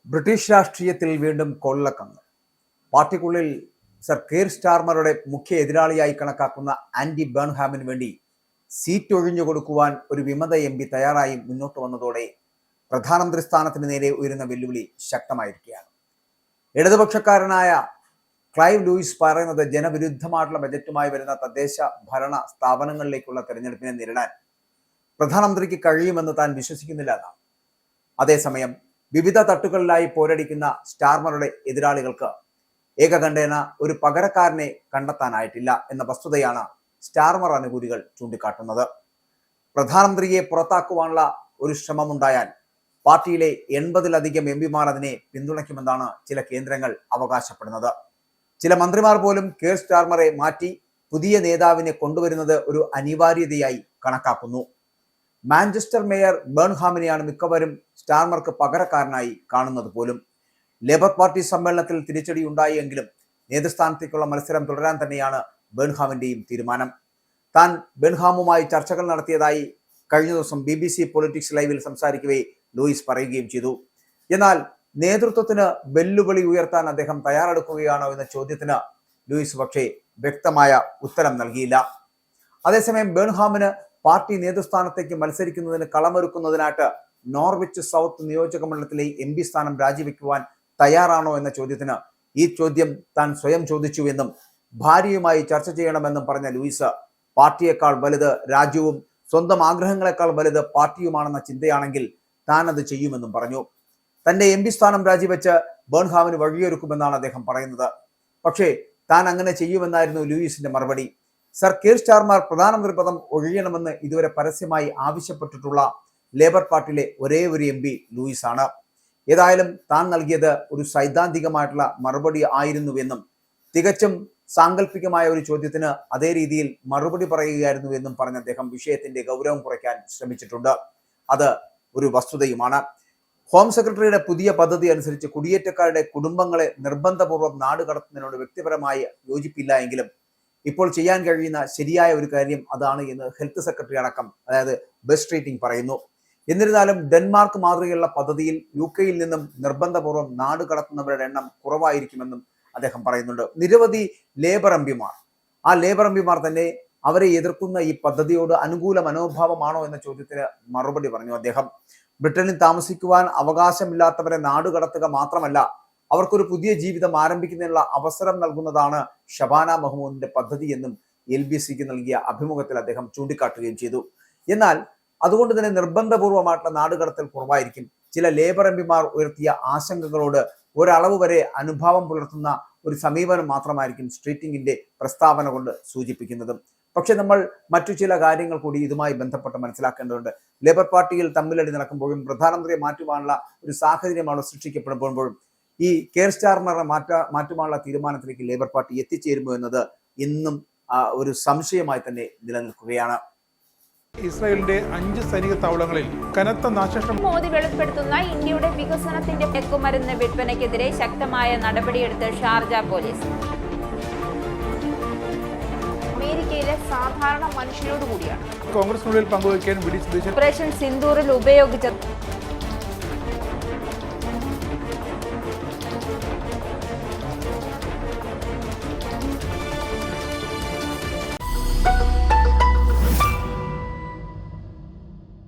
British രാഷ്ട്രീയത്തിൽ വീണ്ടും കൊള്ളക്കങ്ങ്. പാർട്ടിക്കുള്ളിൽ സർ കെയർ സ്റ്റാർമറുടെ മുഖ്യ എതിരാളിയായി കണക്കാക്കുന്ന ആൻഡി ബേൺഹാമിന് വേണ്ടി സീറ്റ് ഒഴിഞ്ഞു കൊടുക്കുവാൻ ഒരു വിമത എം പി തയ്യാറായി മുന്നോട്ട് വന്നതോടെ പ്രധാനമന്ത്രി സ്ഥാനത്തിന് നേരെ ഉയരുന്ന വെല്ലുവിളി ശക്തമായിരിക്കുകയാണ്. ഇടതുപക്ഷക്കാരനായ ക്ലൈവ് ലൂയിസ് പറയുന്നത് ജനവിരുദ്ധമായിട്ടുള്ള ബജറ്റുമായി വരുന്ന തദ്ദേശ ഭരണ സ്ഥാപനങ്ങളിലേക്കുള്ള തെരഞ്ഞെടുപ്പിനെ നേരിടാൻ പ്രധാനമന്ത്രിക്ക് കഴിയുമെന്ന് താൻ വിശ്വസിക്കുന്നില്ല എന്നാണ്. അതേസമയം വിവിധ തട്ടുകളിലായി പോരടിക്കുന്ന സ്റ്റാർമറുടെ എതിരാളികൾക്ക് ഏകകണ്ഠേന ഒരു പകരക്കാരനെ കണ്ടെത്താനായിട്ടില്ല എന്ന വസ്തുതയാണ് സ്റ്റാർമർ അനുകൂലികൾ ചൂണ്ടിക്കാട്ടുന്നത്. പ്രധാനമന്ത്രിയെ പുറത്താക്കുവാനുള്ള ഒരു ശ്രമമുണ്ടായാൽ പാർട്ടിയിലെ 80-ലധികം എം പിമാർ അതിനെ പിന്തുണയ്ക്കുമെന്നാണ് ചില കേന്ദ്രങ്ങൾ അവകാശപ്പെടുന്നത്. ചില മന്ത്രിമാർ പോലും കെയർ സ്റ്റാർമറെ മാറ്റി പുതിയ നേതാവിനെ കൊണ്ടുവരുന്നത് ഒരു അനിവാര്യതയായി കണക്കാക്കുന്നു. മാഞ്ചസ്റ്റർ മേയർ ബേൺഹാമിനെയാണ് മിക്കവരും സ്റ്റാർമർക്ക് പകരക്കാരനായി കാണുന്നത് പോലും. ലേബർ പാർട്ടി സമ്മേളനത്തിൽ തിരിച്ചടി ഉണ്ടായെങ്കിലും നേതൃസ്ഥാനത്തേക്കുള്ള മത്സരം തുടരാൻ തന്നെയാണ് ബേൺഹാമിന്റെയും തീരുമാനം. താൻ ബേൺഹാമുമായി ചർച്ചകൾ നടത്തിയതായി കഴിഞ്ഞ ദിവസം BBC പൊളിറ്റിക്സ് ലൈവിൽ സംസാരിക്കവേ ലൂയിസ് പറയുകയും ചെയ്തു. എന്നാൽ നേതൃത്വത്തിന് വെല്ലുവിളി ഉയർത്താൻ അദ്ദേഹം തയ്യാറെടുക്കുകയാണോ എന്ന ചോദ്യത്തിന് ലൂയിസ് പക്ഷേ വ്യക്തമായ ഉത്തരം നൽകിയില്ല. അതേസമയം ബേൺഹാമിന് പാർട്ടി നേതൃസ്ഥാനത്തേക്ക് മത്സരിക്കുന്നതിന് കളമൊരുക്കുന്നതിനായിട്ട് നോർവിച്ച് സൗത്ത് നിയോജക മണ്ഡലത്തിലെ MP സ്ഥാനം രാജിവെക്കുവാൻ തയ്യാറാണോ എന്ന ചോദ്യത്തിന് ഈ ചോദ്യം താൻ സ്വയം ചോദിച്ചുവെന്നും ഭാര്യയുമായി ചർച്ച ചെയ്യണമെന്നും പറഞ്ഞ ലൂയിസ്, പാർട്ടിയേക്കാൾ വലുത് രാജ്യവും സ്വന്തം ആഗ്രഹങ്ങളെക്കാൾ വലുത് പാർട്ടിയുമാണെന്ന ചിന്തയാണെങ്കിൽ താൻ അത് ചെയ്യുമെന്നും പറഞ്ഞു. തന്റെ MP സ്ഥാനം രാജിവെച്ച് ബേൺഹാമിന് വഴിയൊരുക്കുമെന്നാണ് അദ്ദേഹം പറയുന്നത്. പക്ഷേ താൻ അങ്ങനെ ചെയ്യുമെന്നായിരുന്നു ലൂയിസിന്റെ മറുപടി. സർ കെയർ സ്റ്റാർമർ പ്രധാനമന്ത്രി പദം ഒഴിയണമെന്ന് ഇതുവരെ പരസ്യമായി ആവശ്യപ്പെട്ടിട്ടുള്ള ലേബർ പാർട്ടിയിലെ ഒരേ ഒരു MP ലൂയിസ് ആണ്. ഏതായാലും താൻ നൽകിയത് ഒരു സൈദ്ധാന്തികമായിട്ടുള്ള മറുപടി ആയിരുന്നുവെന്നും തികച്ചും സാങ്കല്പികമായ ഒരു ചോദ്യത്തിന് അതേ രീതിയിൽ മറുപടി പറയുകയായിരുന്നു എന്നും പറഞ്ഞ അദ്ദേഹം വിഷയത്തിന്റെ ഗൗരവം കുറയ്ക്കാൻ ശ്രമിച്ചിട്ടുണ്ട്. അത് ഒരു വസ്തുതയുമാണ്. ഹോം സെക്രട്ടറിയുടെ പുതിയ പദ്ധതി അനുസരിച്ച് കുടിയേറ്റക്കാരുടെ കുടുംബങ്ങളെ നിർബന്ധപൂർവ്വം നാട് കടത്തുന്നതിനോട് വ്യക്തിപരമായി യോജിപ്പില്ല എങ്കിലും ഇപ്പോൾ ചെയ്യാൻ കഴിയുന്ന ശരിയായ ഒരു കാര്യം അതാണ് എന്ന് ഹെൽത്ത് സെക്രട്ടറി അടക്കം, അതായത് ബസ് ട്രീറ്റിംഗ് പറയുന്നു. എന്നിരുന്നാലും ഡെൻമാർക്ക് മാതൃകയുള്ള പദ്ധതിയിൽ UK നിന്നും നിർബന്ധപൂർവ്വം നാട് കടത്തുന്നവരുടെ എണ്ണം കുറവായിരിക്കുമെന്നും അദ്ദേഹം പറയുന്നുണ്ട്. നിരവധി ലേബർ MP മാർ, ആ ലേബർ MP മാർ തന്നെ അവരെ എതിർക്കുന്ന ഈ പദ്ധതിയോട് അനുകൂല മനോഭാവമാണോ എന്ന ചോദ്യത്തിന് മറുപടി പറഞ്ഞു അദ്ദേഹം. ബ്രിട്ടനിൽ താമസിക്കുവാൻ അവകാശമില്ലാത്തവരെ നാട് കടത്തുക മാത്രമല്ല, അവർക്കൊരു പുതിയ ജീവിതം ആരംഭിക്കുന്നതിനുള്ള അവസരം നൽകുന്നതാണ് ഷബാന മഹ്മൂദിന്റെ പദ്ധതി എന്നും LBCക്ക് നൽകിയ അഭിമുഖത്തിൽ അദ്ദേഹം ചൂണ്ടിക്കാട്ടുകയും ചെയ്തു. എന്നാൽ അതുകൊണ്ട് തന്നെ നിർബന്ധപൂർവമായിട്ടുള്ള നാടുകടത്തൽ കുറവായിരിക്കും. ചില ലേബർ MP മാർ ഉയർത്തിയ ആശങ്കകളോട് ഒരളവ് വരെ അനുഭാവം പുലർത്തുന്ന ഒരു സമീപനം മാത്രമായിരിക്കും സ്ട്രീറ്റിംഗിന്റെ പ്രസ്താവന കൊണ്ട് സൂചിപ്പിക്കുന്നതും. പക്ഷെ നമ്മൾ മറ്റു ചില കാര്യങ്ങൾ കൂടി ഇതുമായി ബന്ധപ്പെട്ട് മനസ്സിലാക്കേണ്ടതുണ്ട്. ലേബർ പാർട്ടിയിൽ തമ്മിലടി നടക്കുമ്പോഴും പ്രധാനമന്ത്രിയെ മാറ്റുവാനുള്ള ഒരു സാഹചര്യമാണ് സൃഷ്ടിക്കപ്പെടുമ്പോഴും ഈ കെയർ സ്റ്റാർമറെ മാറ്റുവാനുള്ള തീരുമാനത്തിലേക്ക് ലേബർ പാർട്ടി എത്തിച്ചേരുമോ എന്നത് ഇന്നും ഒരു സംശയമായി തന്നെ നിലനിൽക്കുകയാണ്. ഇസ്രായേലിന്റെ 5 സൈനിക താവളങ്ങളിൽ കനത്ത നാശനഷ്ടം. മോദി വെളിപ്പെടുത്തുന്ന ഇന്ത്യയുടെ വികസനത്തിന്റെ മയക്കുമരുന്ന് വിൽപ്പനയ്ക്കെതിരെ ശക്തമായ നടപടിയെടുത്ത് ഷാർജ പോലീസ്. അമേരിക്കയിലെ സാധാരണ മനുഷ്യരോട് കൂടിയാണ് കോൺഗ്രസിനുള്ളിൽ പങ്കുവയ്ക്കാൻ ഓപ്പറേഷൻ സിന്ദൂറിൽ ഉപയോഗിച്ച